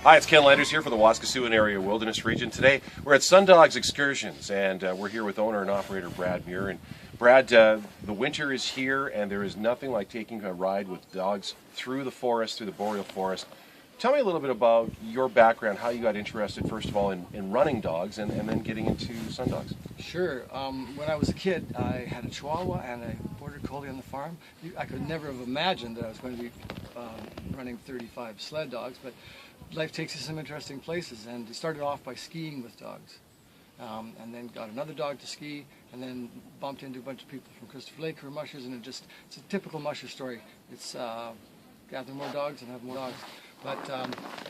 Hi, it's Ken Landers here for the Waskesiwan Area Wilderness Region. Today we're at Sundogs Excursions, and we're here with owner and operator Brad Muir. And Brad, the winter is here, and there is nothing like taking a ride with dogs through the forest, through the Boreal Forest. Tell me a little bit about your background, how you got interested, first of all, in running dogs, and then getting into Sundogs. Sure. When I was a kid, I had a Chihuahua and a Border Collie on the farm. I could never have imagined that I was going to be running 35 sled dogs, but life takes you some interesting places, and I started off by skiing with dogs, and then got another dog to ski, and then bumped into a bunch of people from Christopher Lake who are mushers, and it's a typical musher story. It's gather more dogs and have more dogs. But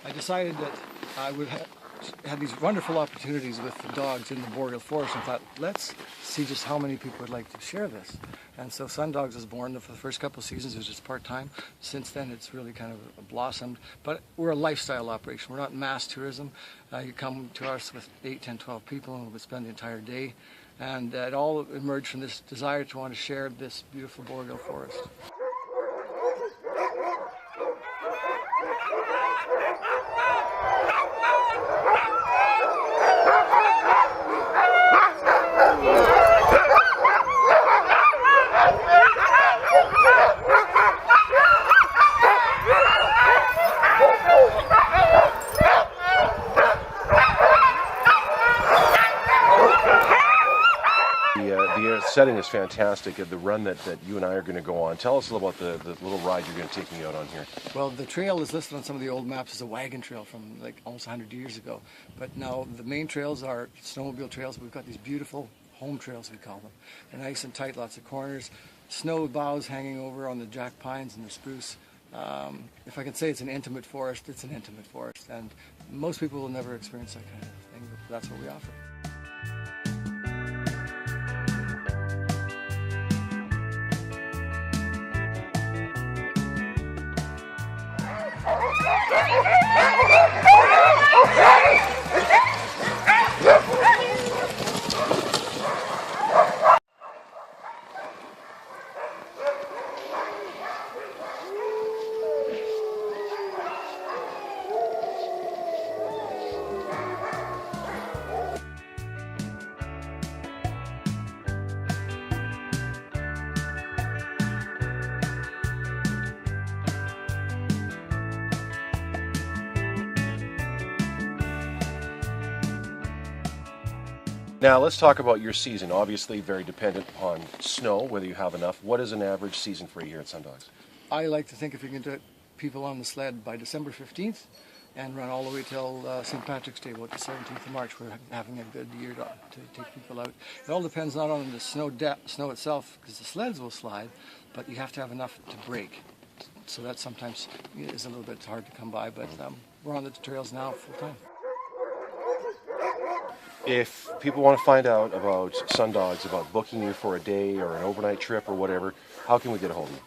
I decided that I would have these wonderful opportunities with the dogs in the Boreal Forest, and thought, let's see just how many people would like to share this. And so Sundogs was born. For the first couple of seasons it was just part-time. Since then it's really kind of blossomed. But we're a lifestyle operation. We're not mass tourism. You come to us with 8, 10, 12 people and we'll spend the entire day. And it all emerged from this desire to want to share this beautiful Boreal Forest. The setting is fantastic. The run that you and I are going to go on. Tell us a little about the little ride you're going to take me out on here. Well, the trail is listed on some of the old maps as a wagon trail from like almost 100 years ago. But now the main trails are snowmobile trails. We've got these beautiful home trails, we call them. They're nice and tight, lots of corners. Snow boughs hanging over on the jack pines and the spruce. If I can say it's an intimate forest, it's an intimate forest. And most people will never experience that kind of thing, but that's what we offer. Now let's talk about your season. Obviously very dependent upon snow, whether you have enough. What is an average season for you here at Sundogs? I like to think if you can do it, people on the sled by December 15th and run all the way till St. Patrick's Day, about the 17th of March, we're having a good year to take people out. It all depends not on the snow itself, because the sleds will slide, but you have to have enough to break. So that sometimes is a little bit hard to come by, but we're on the trails now full time. If people want to find out about Sundogs, about booking you for a day or an overnight trip or whatever, how can we get a hold of you?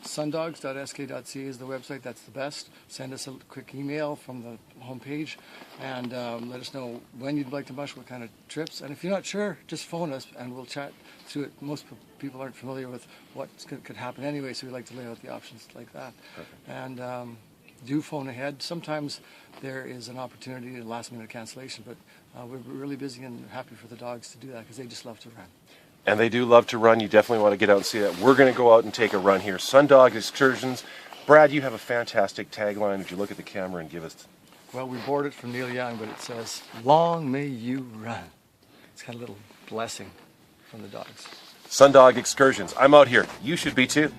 Sundogs.sk.ca is the website. That's the best. Send us a quick email from the homepage and let us know when you'd like to mush, what kind of trips. And if you're not sure, just phone us and we'll chat through it. Most people aren't familiar with what could happen anyway, so we like to lay out the options like that. Perfect. And do phone ahead. Sometimes there is an opportunity, a last-minute cancellation, but we're really busy and happy for the dogs to do that because they just love to run. And they do love to run. You definitely want to get out and see that. We're going to go out and take a run here. Sundog Excursions. Brad, you have a fantastic tagline. Would you look at the camera and give us? Well, we borrowed it from Neil Young, but it says, "Long may you run." It's got a little blessing from the dogs. Sundog Excursions. I'm out here. You should be too.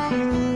Thank you.